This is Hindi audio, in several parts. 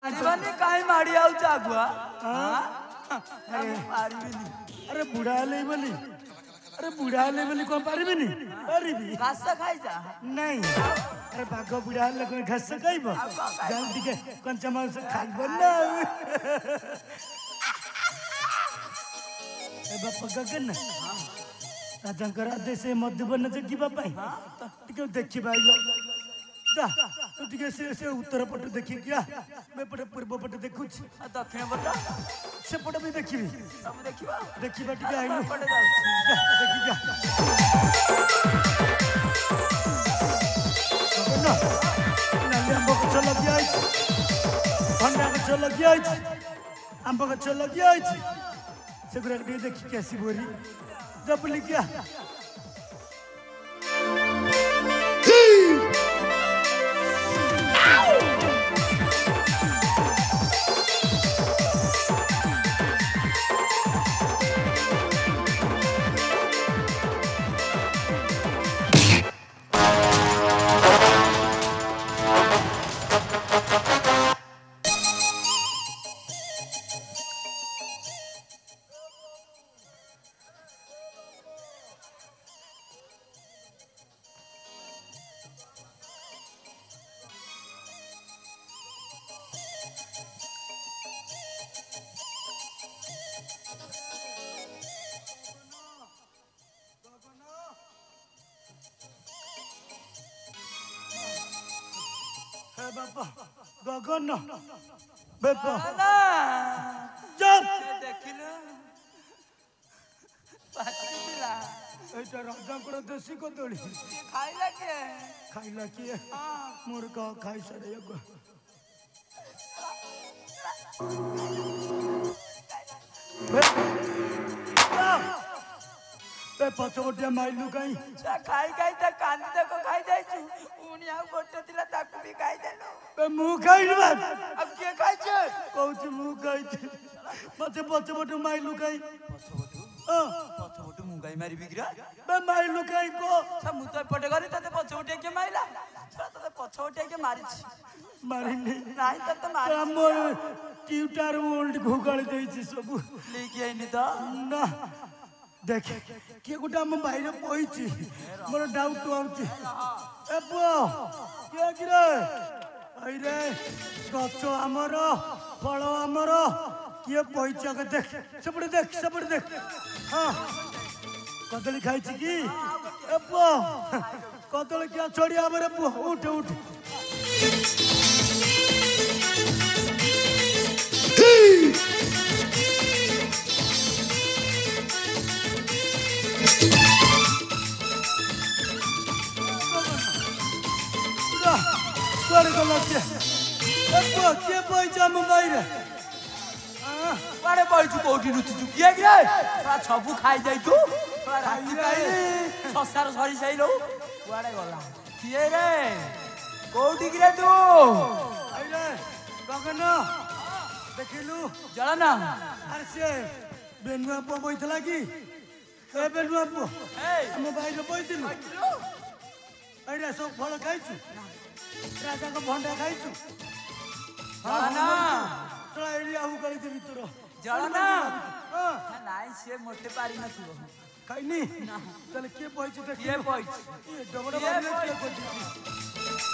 जीवानी काहे मारी आउ चागुआ अरे पारिबिनी अरे बुढ़ा ले बोली अरे बुढ़ा ले बोली कौन पारिबिनी पारिबी घास खाई जा नहीं अरे बागो बुढ़ा ले कोई घास खाइबो जल्दी के कंचा मांस खाइबो ना ए बापा गगन राजंकर आदेश मध्यबन जगिबा पाई टिके देखि बाइलो जा तू टिके से उत्तर पट देखि क्या मैं पट पूर्व पट देखुछ दक्षिण पट से पट भी देखिबी सब देखिबा देखिबा टिके आइलो पट जा देखि जा ना नाले आंब गछ लगी आइछ भंडा गछ लगी आइछ आंब गछ लगी आइछ सेगुरा टिके देखि के आसी बोरी जबली क्या बापा गगन बापा जब देखिलु पाचिला एटा राजांकर देसी कदली खाइला के खाइला किए मोर का खाई सरे एगो बे पछोटिया माइलु काई खाई खाई त कांदी देखो खाई जाइछु उनी आ गोटे तिला ताकू भी खाई देलो बे मुंह खाइलु बा अब के खाइ छ कहू मुंह खाई मते पछोट माइलु काई पछोट मुंगाई मारी बिगरा बे माइलु काई को छ मु त पटे गरी तते पछोट के माइला छ तते पछोट के मारिछि मारिनी नाही त मारि हमर ट्यूटर ओल्ड घुगल देछि सब लेके आइनी त ना देख के गुटा हम बाहर पहुंची मोर डाउट आउची ए पो के गिरे आई रे गछ हमर फल हमर के पहुंचा के देख सेपड़े देख हां कदली खाई छी की ए पो कदली क्या छोड़ी हमरे पो उठ उठ कर गला के पैसा मोबाइल पाड़े पइछु कोठी रुचि के गिरे तोरा छबु खाई जाई तू तोरा राती खाई छसार सरी सैलो कुआडे गला किए रे कोठी गिरे तू आई रे गगन देखिलु जळना अरे से बेनुआ पो बैठला की ए बेनुआ पो ए मोबाइल बैठिलु आई रे सब फल खाइछु राजा को भंडा खाइछु जळना तोरा एरिया हु करी दे भितर जळना नाइ से मोटे पारी नथिबो खाइनी चल के पहुंची देख के पइछ ये डबडा के पहुंची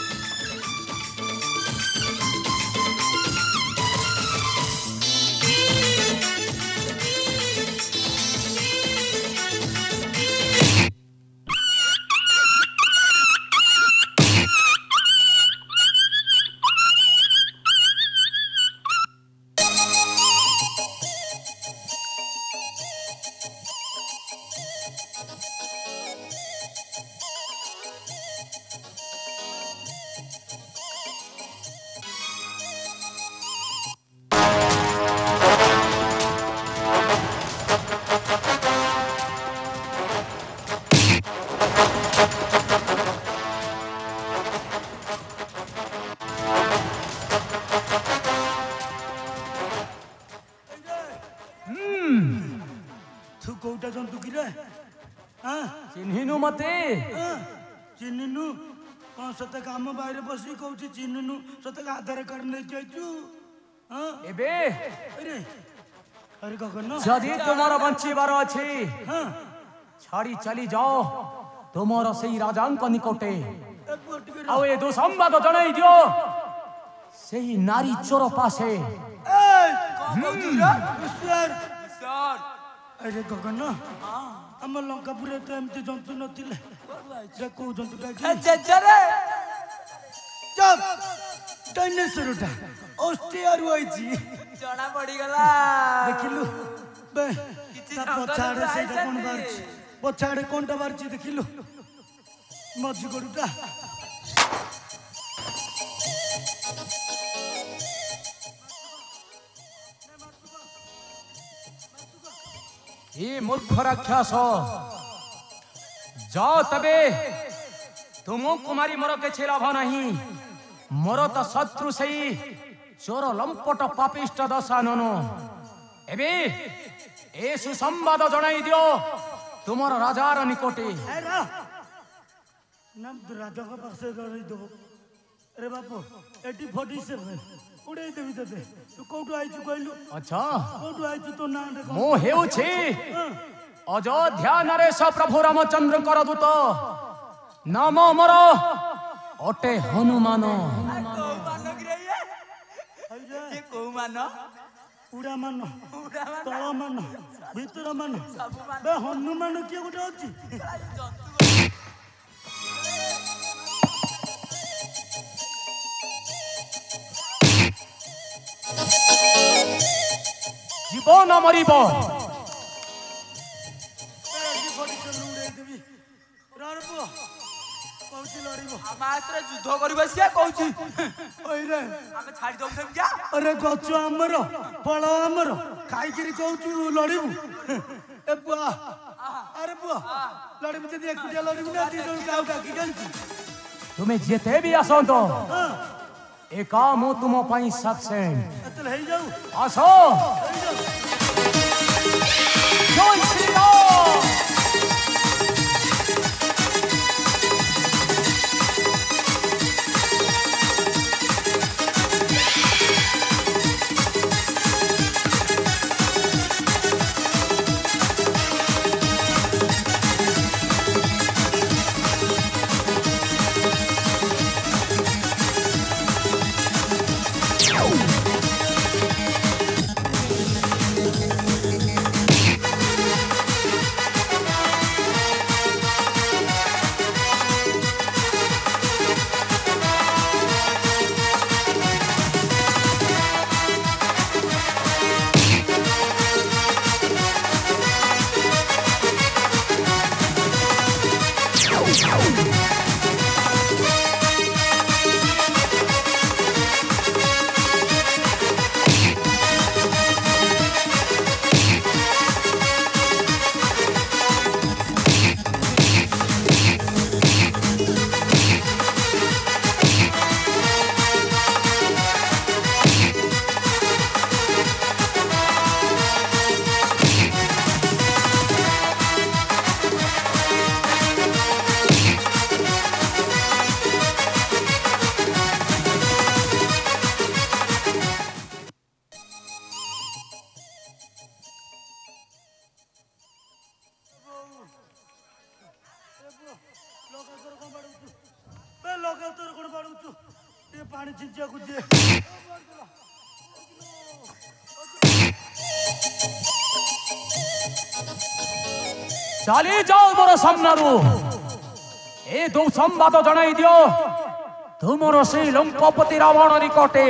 तू कोटा जंतु किरे हां चिन्हिनु मते चिन्हिनु कौन सते काम बाहर बसी कहू चिन्हिनु सते आधार कार्ड नहीं जाइछु एबे अरे अरे गगन जदि तुमर बंचीबार अछि हाँ छाड़ी चली जाओ तुमर सेई राजांक निकटे ए पुआ टिके आउ ए दुसंबाद जणाई दियो सेई नारी चोर पासे सर अरे गगन आम लंकापुर तो एमती जंतु नथिले जे को जंतुटा जब डायनासोरटा ऑस्ट्रेलिया आइची जणा पड़ी गला देखिलु बे पछाड़े सेटा कोन बारछि पछाड़े कोनटा बारछि देखिलु मझी गरुटा ये मूर्ख राक्षस जाओ तबे तुम कुमारी मोर के लाभ नहीं मोर तो शत्रु सही चोर लंपट पापिष्ट दशानन एबे ए सुसंवाद जणाई दियो तुमर राजार निकटे नाम राजा का पासे जणाई दो अरे बापू 47 उड़ाई देवी तते तू कोठु आइछु कहलु अच्छा कोठु आइछु तो ना देखो मो हेउछि अयोध्या नरेश प्रभु रामचंद्र कर दूत नाम मोर अटे हनुमान उड़ा मान तल मान भीतर मान बे हनुमान किए गोटे अछि जीवन मरिब युद्ध कर अरे गच आमर फल आमर खाई कहू लड़ू ए बुआ अरे बुआ लड़ू जब एकुटिया लड़ू ना दी जन डाकी जानी तुम्हें जेते भी आसंत ए काम तुम पई सफिशिएंट एतल हे जाऊ आसो जय श्री राम पानी छिंचा कुछ चली जाओ मोर सामनारू ए दो संवाद जणाई दियो तुमर से लंकापति रावण निकटे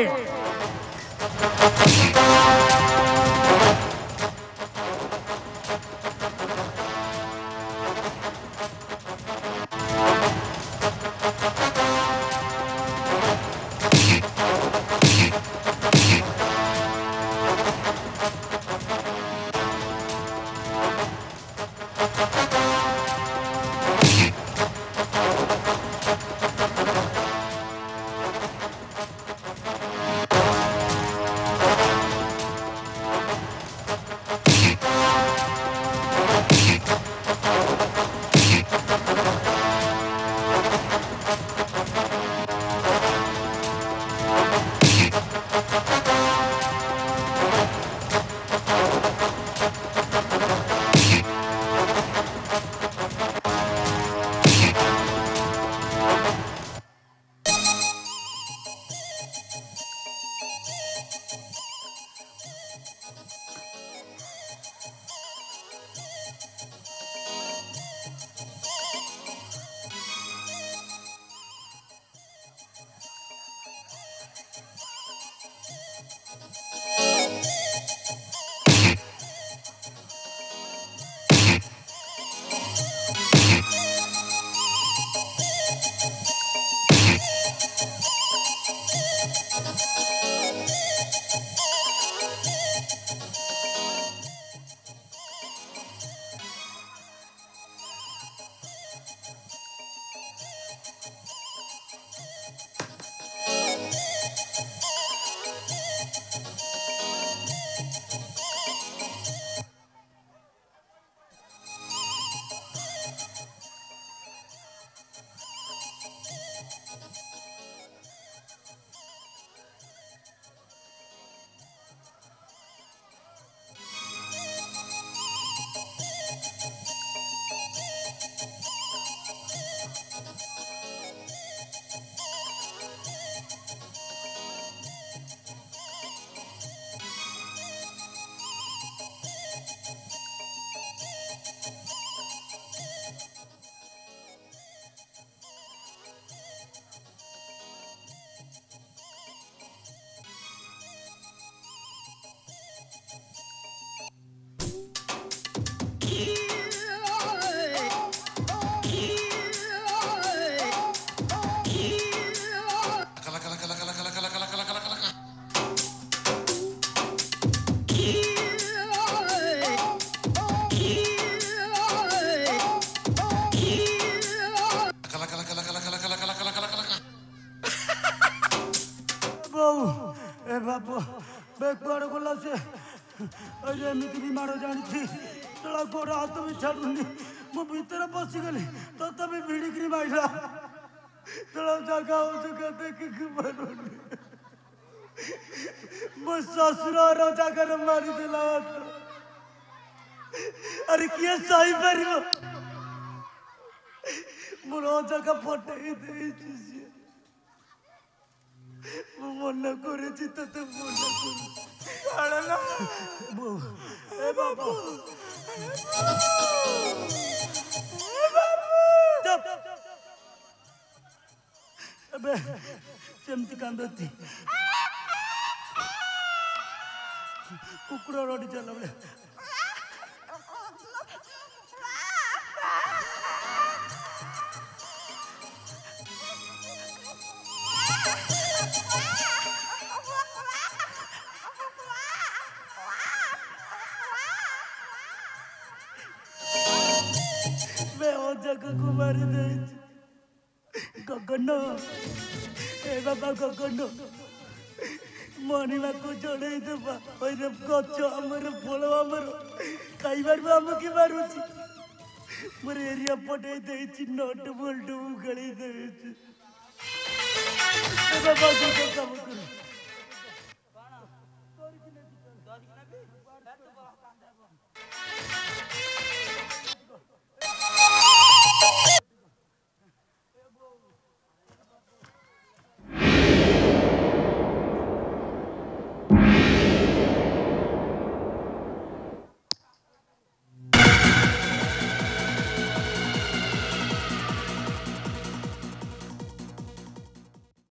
बाबू बेकबार गला से अरे एमती भी मारो जानी तला गोड़ हाथ भी छाड़ुनी मो भीतर पशिगली तथापि भिड़िकी माइला तला जगह देख पारुनी मो शशुर जगह मारिदेला अरे किए सही पार मोर जगह पटई दे मन करे तते मन बाबू अबे सेमती कांदती कुकुर रड़ी चला बे जगह को मारी दे गगन ए बाबा गगन मणिमा को जड़े देवा गच आमर फल आमर खाइबार आम कि मारुची मोर एरिया पटे देछि नट बोल्ट उगली देछि ए बाबा जो काम करू